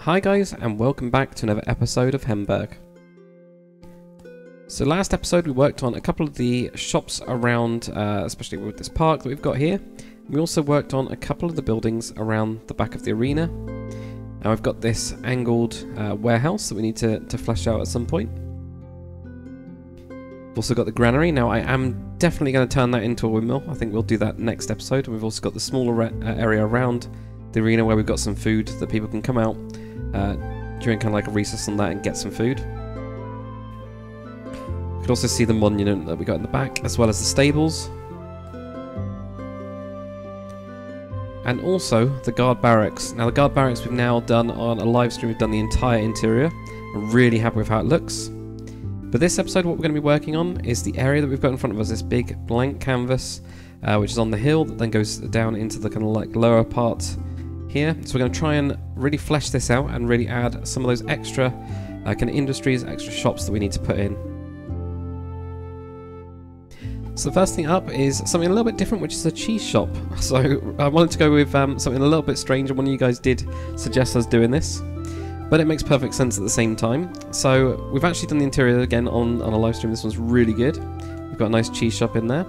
Hi guys, and welcome back to another episode of Hemburg. So last episode we worked on a couple of the shops around, especially with this park that we've got here. We also worked on a couple of the buildings around the back of the arena. Now we've got this angled warehouse that we need to flesh out at some point. We've also got the granary. Now I am definitely going to turn that into a windmill. I think we'll do that next episode. And we've also got the smaller area around the arena where we've got some food that people can come out during kind of like a recess on that and get some food. You can also see the monument that we got in the back, as well as the stables. And also the guard barracks. Now the guard barracks we've now done on a live stream, we've done the entire interior. I'm really happy with how it looks. But this episode what we're going to be working on is the area that we've got in front of us, this big blank canvas, which is on the hill that then goes down into the kind of like lower part here. So we're going to try and really flesh this out and really add some of those extra kind of industries, extra shops that we need to put in. So the first thing up is something a little bit different, which is a cheese shop. So I wanted to go with something a little bit strange, and one of you guys did suggest us doing this, but it makes perfect sense at the same time. So we've actually done the interior again on a live stream. This one's really good. We've got a nice cheese shop in there.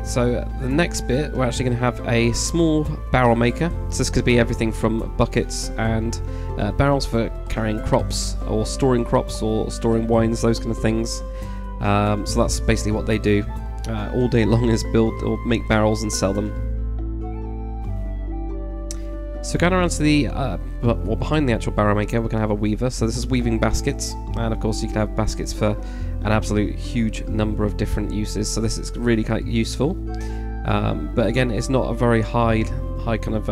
So the next bit, we're actually going to have a small barrel maker. So this could be everything from buckets and barrels for carrying crops or storing wines, those kind of things. So that's basically what they do all day long, is build or make barrels and sell them. So going around to the, well, behind the actual barrel maker, we're going to have a weaver. So this is weaving baskets, and of course you can have baskets for an absolute huge number of different uses. So this is really quite useful, but again, it's not a very high kind of,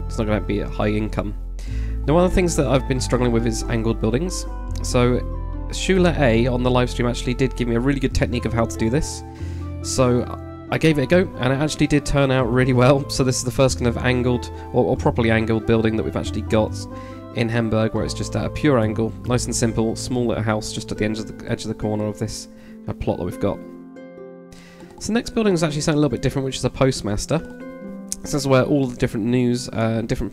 it's not going to be a high income. Now one of the things that I've been struggling with is angled buildings. So Shula A on the live stream actually did give me a really good technique of how to do this. So I gave it a go, and it actually did turn out really well. So this is the first kind of angled, or properly angled building that we've actually got in Hemburg, where it's just at a pure angle, nice and simple, small little house just at the edge of the corner of this plot that we've got. So the next building is actually something a little bit different, which is a Postmaster. This is where all the different news, different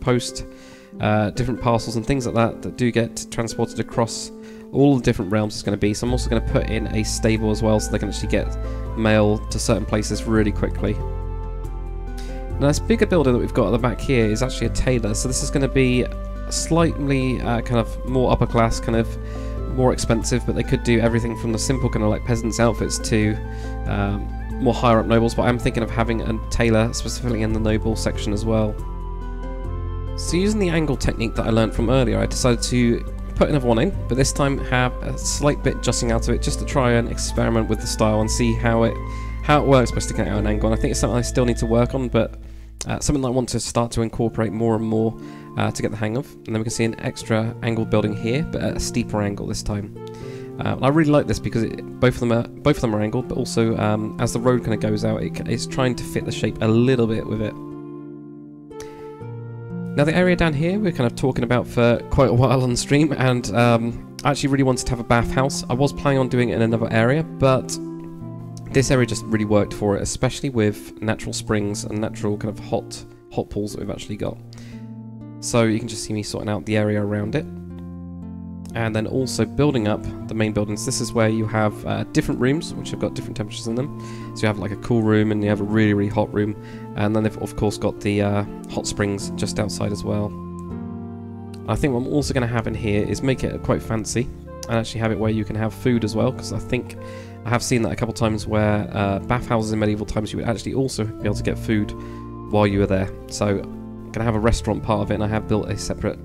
different parcels and things like that do get transported across all the different realms is going to be. So I'm also going to put in a stable as well, so they can actually get mail to certain places really quickly. Now this bigger building that we've got at the back here is actually a tailor. So this is going to be slightly kind of more upper class, kind of more expensive, but they could do everything from the simple kind of like peasants outfits to more higher up nobles. But I'm thinking of having a tailor specifically in the noble section as well. So using the angle technique that I learned from earlier, I decided to put another one in, but this time have a slight bit jutting out of it, just to try and experiment with the style and see how it works by sticking out an angle. And I think it's something I still need to work on, but something that I want to start to incorporate more and more to get the hang of. And then we can see an extra angled building here, but at a steeper angle this time. I really like this because both of them are angled, but also as the road kind of goes out, it's trying to fit the shape a little bit with it. Now the area down here we're kind of talking about for quite a while on stream, and I actually really wanted to have a bathhouse. I was planning on doing it in another area, but this area just really worked for it, especially with natural springs and natural kind of hot pools that we've actually got. So you can just see me sorting out the area around it. And then also building up the main buildings. This is where you have different rooms, which have got different temperatures in them. So you have like a cool room, and you have a really, really hot room. And then they've of course got the hot springs just outside as well. I think what I'm also going to have in here is make it quite fancy, and actually have it where you can have food as well, because I think I have seen that a couple times where bathhouses in medieval times you would actually also be able to get food while you were there. So I'm going to have a restaurant part of it, and I have built a separate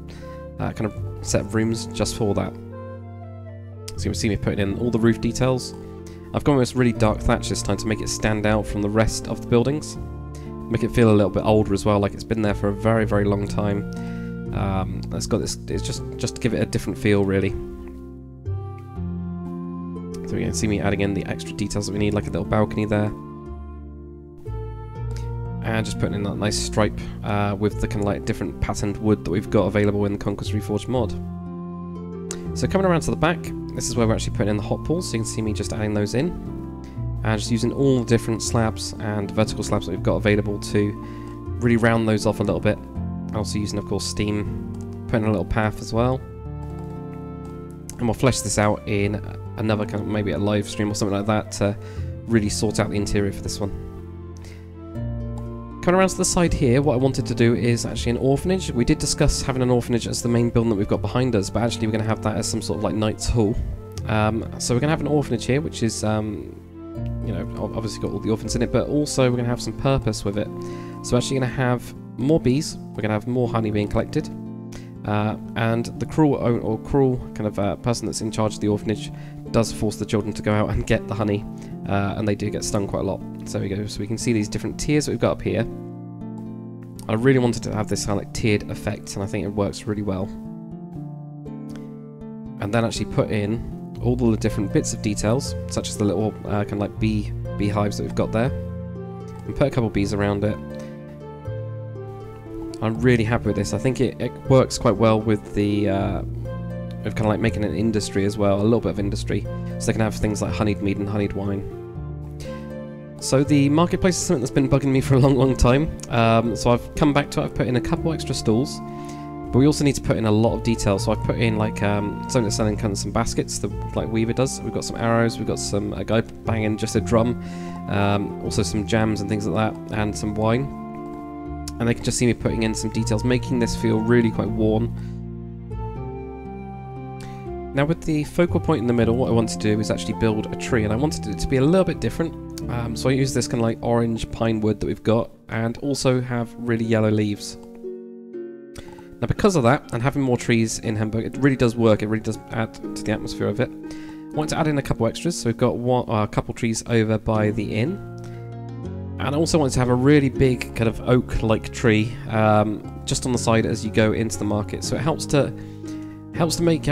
kind of set of rooms just for that. So you can see me putting in all the roof details. I've gone with this really dark thatch this time to make it stand out from the rest of the buildings. Make it feel a little bit older as well, like it's been there for a very, very long time. It's got this, it's just to give it a different feel really. So you can see me adding in the extra details that we need, like a little balcony there. And just putting in that nice stripe with the kind of like different patterned wood that we've got available in the Conquest Reforged mod. So coming around to the back, this is where we're actually putting in the hot pools, so you can see me just adding those in. And just using all the different slabs and vertical slabs that we've got available to really round those off a little bit. Also using, of course, steam, putting a little path as well. And we'll flesh this out in another kind of, maybe a live stream or something like that, to really sort out the interior for this one. Coming around to the side here, what I wanted to do is actually an orphanage. We did discuss having an orphanage as the main building that we've got behind us, but actually we're going to have that as some sort of like Knight's Hall. So we're going to have an orphanage here, which is, you know, obviously got all the orphans in it, but also we're going to have some purpose with it. So we're actually going to have more bees, we're going to have more honey being collected, and the cruel kind of person that's in charge of the orphanage does force the children to go out and get the honey, and they do get stung quite a lot. So there we go. So we can see these different tiers that we've got up here. I really wanted to have this kind of like tiered effect, and I think it works really well. And then actually put in all the different bits of details, such as the little kind of like beehives that we've got there, and put a couple of bees around it. I'm really happy with this. I think it works quite well with the of kind of like making an industry as well, a little bit of industry, so they can have things like honeyed mead and honeyed wine. So the marketplace is something that's been bugging me for a long time. So I've come back to it. I've put in a couple extra stalls, but we also need to put in a lot of detail. So I've put in like something that's selling kind of some baskets, like Weaver does. We've got some arrows. We've got some a guy banging just a drum. Also some jams and things like that, and some wine. And they can just see me putting in some details, making this feel really quite worn. Now with the focal point in the middle, what I want to do is actually build a tree, and I wanted it to be a little bit different. So I use this kind of like orange pine wood that we've got, and also have really yellow leaves. Now because of that, and having more trees in Hemburg, it really does work, it really does add to the atmosphere of it. I want to add in a couple extras, so we've got a couple trees over by the inn. And I also want to have a really big kind of oak-like tree just on the side as you go into the market. So it helps to make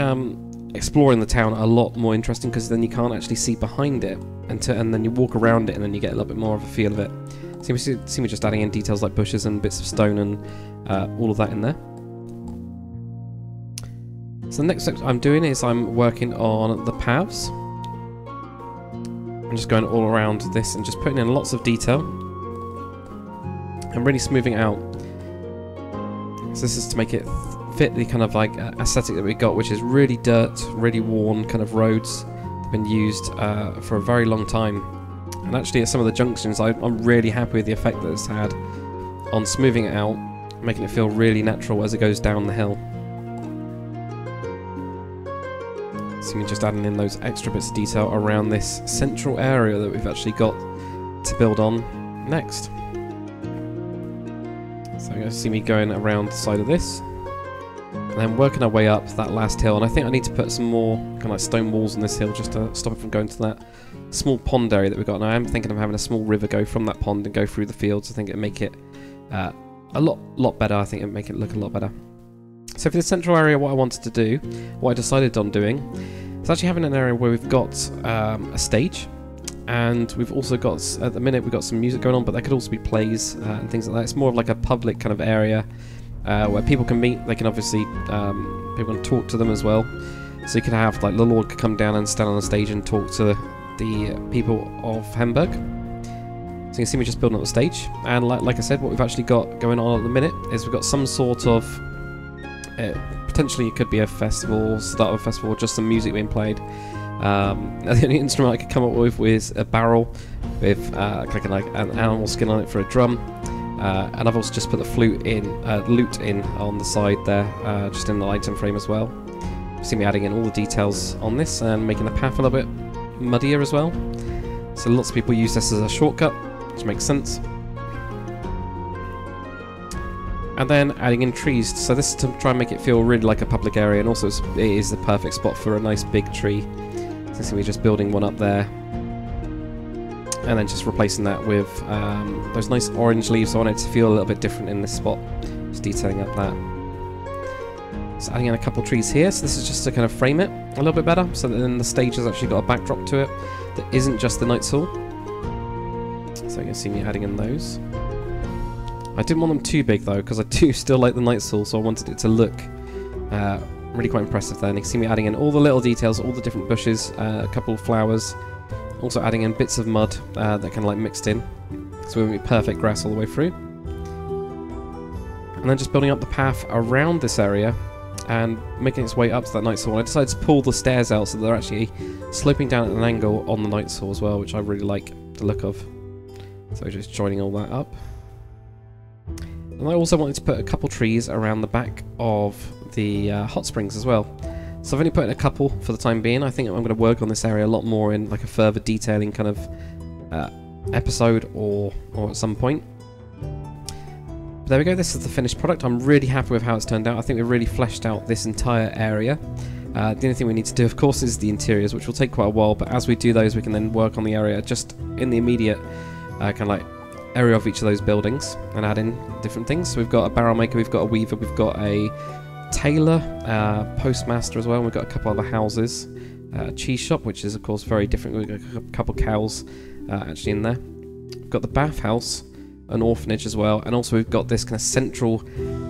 exploring the town a lot more interesting, because then you can't actually see behind it, and then you walk around it and then you get a little bit more of a feel of it. So you see me just adding in details like bushes and bits of stone and all of that in there. So the next step I'm doing is I'm working on the paths. I'm just going all around this and just putting in lots of detail and really smoothing out. So this is to make it fit the kind of like aesthetic that we got, which is really dirt, really worn kind of roads that have been used for a very long time. And actually at some of the junctions I'm really happy with the effect that it's had on smoothing it out, making it feel really natural as it goes down the hill. So we're just adding in those extra bits of detail around this central area that we've actually got to build on next. So you're going to see me going around the side of this, and then working our way up that last hill. And I think I need to put some more kind of like stone walls on this hill just to stop it from going to that small pond area that we've got. And I am thinking of having a small river go from that pond and go through the fields. I think it'd make it a lot better. I think it'd make it look a lot better. So for the central area, what I wanted to do, what I decided on doing, is actually having an area where we've got a stage, and we've also got, at the minute, we've got some music going on, but there could also be plays and things like that. It's more of like a public kind of area where people can meet. They can obviously, people can talk to them as well. So you can have, like, the Lord could come down and stand on the stage and talk to the people of Hemburg. So you can see me just building up the stage. And like I said, what we've actually got going on at the minute is we've got some sort of potentially it could be a festival, start of a festival, or just some music being played. The only instrument I could come up with was a barrel with like an animal skin on it for a drum, and I've also just put the lute in on the side there, just in the item frame as well. You see me adding in all the details on this and making the path a little bit muddier as well. So lots of people use this as a shortcut, which makes sense. And then adding in trees, so this is to try and make it feel really like a public area, and also it is the perfect spot for a nice big tree. So we're just building one up there, and then just replacing that with those nice orange leaves on it to feel a little bit different in this spot. Just detailing up that. So adding in a couple of trees here, so this is just to kind of frame it a little bit better, so that then the stage has actually got a backdrop to it that isn't just the Knight's Hall. So you can see me adding in those. I didn't want them too big though, because I do still like the Knight's Hall, so I wanted it to look really quite impressive there. And you can see me adding in all the little details, all the different bushes, a couple of flowers, also adding in bits of mud that kind of like mixed in, so it will be perfect grass all the way through. and then just building up the path around this area and making its way up to that Night Saw. I decided to pull the stairs out so they're actually sloping down at an angle on the Night Saw as well, which I really like the look of. So just joining all that up. And I also wanted to put a couple trees around the back of the hot springs as well. So I've only put in a couple for the time being. I think I'm going to work on this area a lot more in like a further detailing kind of episode or at some point. But there we go, this is the finished product. I'm really happy with how it's turned out. I think we've really fleshed out this entire area. The only thing we need to do, of course, is the interiors, which will take quite a while, but as we do those, we can then work on the area just in the immediate kind of like area of each of those buildings and add in different things. So we've got a barrel maker, we've got a weaver, we've got a tailor, postmaster as well, and we've got a couple other houses. A cheese shop, which is, of course, very different. We've got a couple cows actually in there. We've got the bathhouse, an orphanage as well, and also we've got this kind of central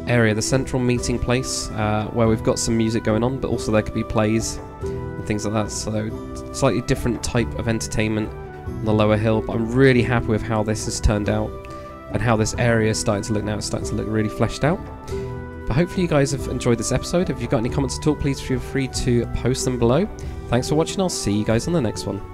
area, the central meeting place, where we've got some music going on, but also there could be plays and things like that, so slightly different type of entertainment on the lower hill, but I'm really happy with how this has turned out and how this area is starting to look now. It's starting to look really fleshed out. But hopefully you guys have enjoyed this episode. If you've got any comments at all, please feel free to post them below. Thanks for watching, I'll see you guys on the next one.